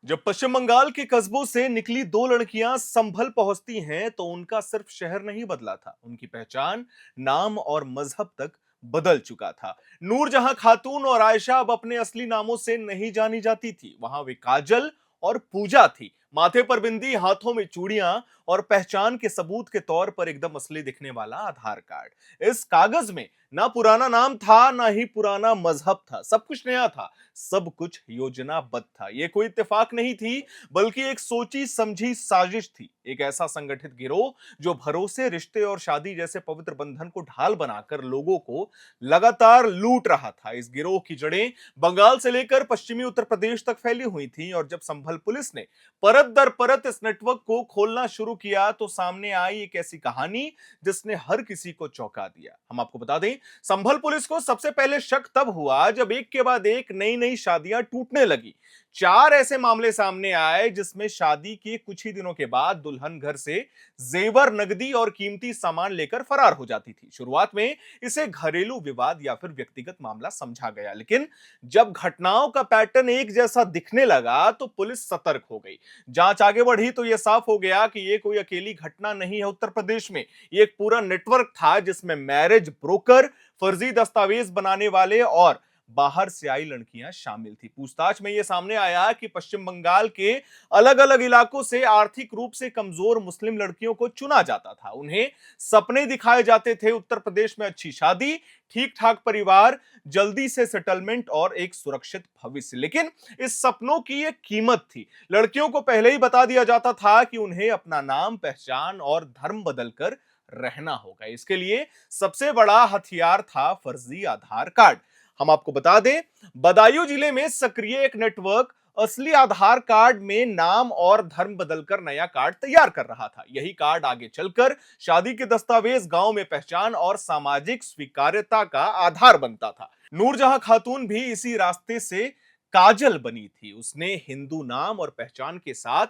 जब पश्चिम बंगाल के कस्बों से निकली दो लड़कियां संभल पहुंचती हैं तो उनका सिर्फ शहर नहीं बदला था, उनकी पहचान, नाम और मजहब तक बदल चुका था। नूरजहां खातून और आयशा अब अपने असली नामों से नहीं जानी जाती थी। वहां वे काजल और पूजा थी। माथे पर बिंदी, हाथों में चूड़ियां और पहचान के सबूत के तौर पर एकदम असली दिखने वाला आधार कार्ड। इस कागज में ना पुराना नाम था, ना ही पुराना मजहब था। सब कुछ नया था, सब कुछ योजनाबद्ध था। यह कोई इत्तेफाक नहीं थी, बल्कि एक सोची समझी साजिश थी। एक ऐसा संगठित गिरोह जो भरोसे, रिश्ते और शादी जैसे पवित्र बंधन को ढाल बनाकर लोगों को लगातार लूट रहा था। इस गिरोह की जड़ें बंगाल से लेकर पश्चिमी उत्तर प्रदेश तक फैली हुई थी और जब संभल पुलिस ने परत दर परत इस नेटवर्क को खोलना शुरू किया तो सामने आई एक ऐसी कहानी जिसने हर किसी को चौंका दिया। हम आपको बता दें, संभल पुलिस को सबसे पहले शक तब हुआ जब एक के बाद एक नई नई शादियां टूटने लगी। चार ऐसे मामले सामने आए जिसमें शादी के कुछ ही दिनों के बाद दुल्हन घर से जेवर, नकदी और कीमती सामान लेकर फरार हो जाती थी। शुरुआत में इसे घरेलू विवाद या फिर व्यक्तिगत मामला समझा गया, लेकिन जब घटनाओं का पैटर्न एक जैसा दिखने लगा तो पुलिस सतर्क हो गई। जांच आगे बढ़ी तो यह साफ हो गया कि यह कोई अकेली घटना नहीं है। उत्तर प्रदेश में ये एक पूरा नेटवर्क था जिसमें मैरिज ब्रोकर, फर्जी दस्तावेज बनाने वाले और बाहर से आई लड़कियां शामिल थी। पूछताछ में यह सामने आया कि पश्चिम बंगाल के अलग अलग इलाकों से आर्थिक रूप से कमजोर मुस्लिम लड़कियों को चुना जाता था। उन्हें सपने दिखाए जाते थे, उत्तर प्रदेश में अच्छी शादी, ठीक ठाक परिवार, जल्दी से सेटलमेंट और एक सुरक्षित भविष्य। लेकिन इस सपनों की एक कीमत थी। लड़कियों को पहले ही बता दिया जाता था कि उन्हें अपना नाम, पहचान और धर्म बदलकर रहना होगा। इसके लिए सबसे बड़ा हथियार था फर्जी आधार कार्ड। हम आपको बता दें, बदायूं जिले में सक्रिय एक नेटवर्क असली आधार कार्ड में नाम और धर्म बदलकर नया कार्ड तैयार कर रहा था। यही कार्ड आगे चलकर शादी के दस्तावेज, गांव में पहचान और सामाजिक स्वीकार्यता का आधार बनता था। नूरजहां खातून भी इसी रास्ते से काजल बनी थी। उसने हिंदू नाम और पहचान के साथ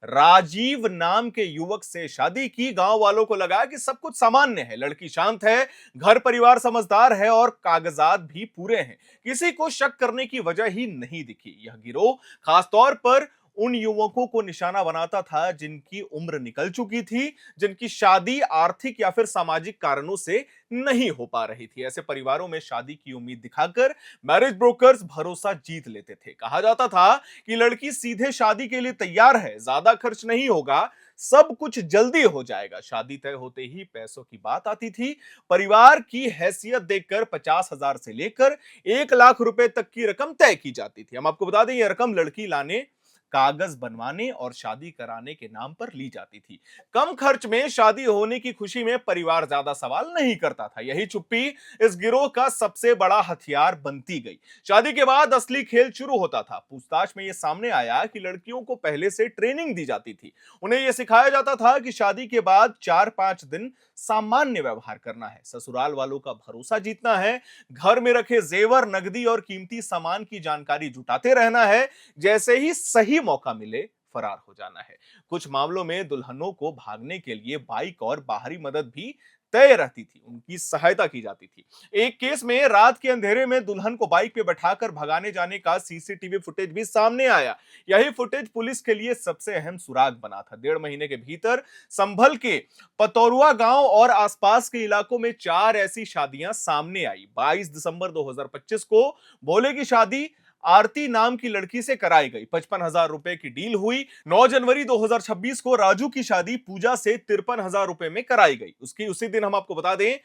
राजीव नाम के युवक से शादी की। गांव वालों को लगा कि सब कुछ सामान्य है, लड़की शांत है, घर परिवार समझदार है और कागजात भी पूरे हैं। किसी को शक करने की वजह ही नहीं दिखी। यह गिरोह खासतौर पर उन युवकों को निशाना बनाता था जिनकी उम्र निकल चुकी थी, जिनकी शादी आर्थिक या फिर सामाजिक कारणों से नहीं हो पा रही थी। ऐसे परिवारों में शादी की उम्मीद दिखाकर मैरिज ब्रोकर्स भरोसा जीत लेते थे। कहा जाता था कि लड़की सीधे शादी के लिए तैयार है, ज्यादा खर्च नहीं होगा, सब कुछ जल्दी हो जाएगा। शादी तय होते ही पैसों की बात आती थी। परिवार की हैसियत देखकर 50,000 से लेकर 1 लाख रुपए तक की रकम तय की जाती थी। हम आपको बता दें, यह रकम लड़की लाने, कागज बनवाने और शादी कराने के नाम पर ली जाती थी। कम खर्च में शादी होने की खुशी में परिवार ज्यादा सवाल नहीं करता था। यही चुप्पी इस गिरोह का सबसे बड़ा हथियार बनती गई। शादी के बाद असली खेल शुरू होता था। पूछताछ में यह सामने आया कि लड़कियों को पहले से ट्रेनिंग दी जाती थी। उन्हें यह सिखाया जाता था कि शादी के बाद 4-5 दिन सामान्य व्यवहार करना है, ससुराल वालों का भरोसा जीतना है, घर में रखे जेवर, नकदी और कीमती सामान की जानकारी जुटाते रहना है, जैसे ही सही मौका मिले फरार हो जाना है। कुछ मामलों में दुल्हनों को भागने के लिए बाइक और बाहरी मदद भी तय रहती थी, उनकी सहायता की जाती थी। एक केस में रात के अंधेरे में दुल्हन को बाइक पे बैठाकर भगाने जाने का सीसीटीवी फुटेज भी सामने आया। यही फुटेज पुलिस के लिए सबसे अहम सुराग बना था। 1.5 महीने के भीतर संभल के पतौरुआ गांव और आसपास के इलाकों में 4 ऐसी शादियां सामने आई। 22 दिसंबर 2025 को भोले की शादी आरती नाम की लड़की से कराई गई, 55,000 रुपए की डील हुई। 9 जनवरी 2026 को राजू की शादी पूजा से 53,000 रुपए में कराई गई। उसकी उसी दिन हम आपको बता दें,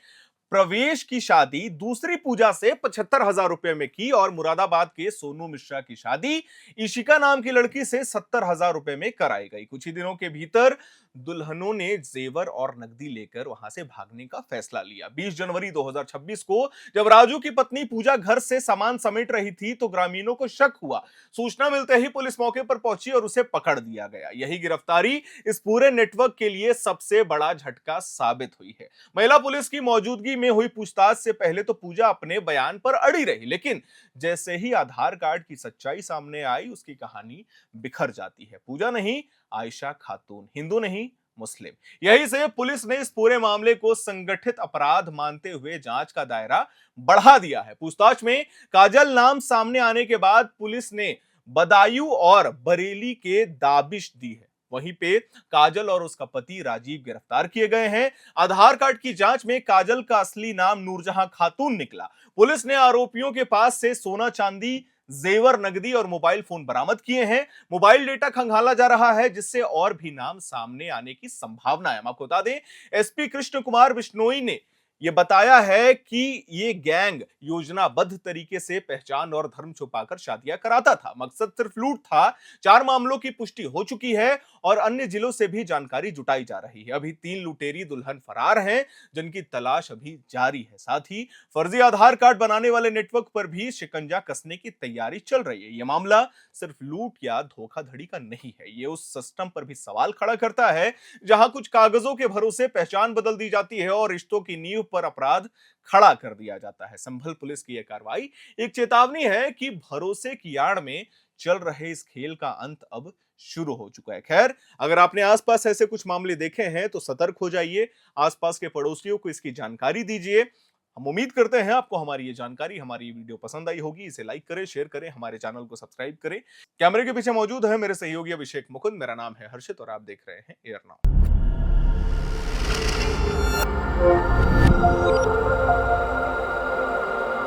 प्रवेश की शादी दूसरी पूजा से 75,000 रुपए में की और मुरादाबाद के सोनू मिश्रा की शादी इशिका नाम की लड़की से 70,000 रुपए में कराई गई। कुछ ही दिनों के भीतर दुल्हनों ने जेवर और नकदी लेकर वहां से भागने का फैसला लिया। 20 जनवरी 2026 को जब राजू की पत्नी पूजा घर से सामान समेट रही थी तो ग्रामीणों को शक हुआ। सूचना मिलते ही पुलिस मौके पर पहुंची और उसे पकड़ दिया गया। यही गिरफ्तारी इस पूरे नेटवर्क के लिए सबसे बड़ा झटका साबित हुई है। महिला पुलिस की मौजूदगी में हुई पूछताछ से पहले तो पूजा अपने बयान पर अड़ी रही, लेकिन जैसे ही आधार कार्ड की सच्चाई सामने आई उसकी कहानी बिखर जाती है। पूजा नहीं, आयशा खातून, हिंदू नहीं, मुस्लिम। यही से पुलिस ने इस पूरे मामले को संगठित अपराध मानते हुए जांच का दायरा बढ़ा दिया है। पूछताछ में काजल नाम सामने आने के बाद पुलिस ने बदायूं और बरेली के दाबिश दी है। वहीं पे काजल और उसका पति राजीव गिरफ्तार किए गए हैं। आधार कार्ड की जांच में काजल का असली नाम नूरजहां खातून निकला। पुलिस ने आरोपियों के पास से सोना चांदी, जेवर, नकदी और मोबाइल फोन बरामद किए हैं। मोबाइल डेटा खंगाला जा रहा है, जिससे और भी नाम सामने आने की संभावना है। हम आपको बता दें, एसपी कृष्ण कुमार बिश्नोई ने यह बताया है कि ये गैंग योजनाबद्ध तरीके से पहचान और धर्म छुपाकर शादियां कराता था। मकसद सिर्फ लूट था। 4 मामलों की पुष्टि हो चुकी है और अन्य जिलों से भी जानकारी जुटाई जा रही है। अभी 3 लुटेरी दुल्हन फरार हैं, जिनकी तलाश अभी जारी है। साथ ही फर्जी आधार कार्ड बनाने वाले नेटवर्क पर भी शिकंजा कसने की तैयारी चल रही है। यह मामला सिर्फ लूट या धोखाधड़ी का नहीं है, ये उस सिस्टम पर भी सवाल खड़ा करता है जहां कुछ कागजों के भरोसे पहचान बदल दी जाती है और रिश्तों की नींव पर अपराध खड़ा कर दिया जाता है। संभल पुलिस की यह कार्रवाई एक चेतावनी है कि भरोसे की आड़ में चल रहे इस खेल का अंत अब शुरू हो चुका है। खैर, अगर आपने आसपास ऐसे कुछ मामले देखे हैं तो सतर्क हो जाइए, आसपास के पड़ोसियों को इसकी जानकारी दीजिए। हम उम्मीद करते हैं आपको हमारी ये जानकारी, हमारी ये वीडियो पसंद आई होगी। इसे लाइक करें, शेयर करें, हमारे चैनल को सब्सक्राइब करें। कैमरे के पीछे मौजूद है मेरे सहयोगी अभिषेक मुकुंद। मेरा नाम है हर्षित और आप देख रहे हैं एयर नाउ।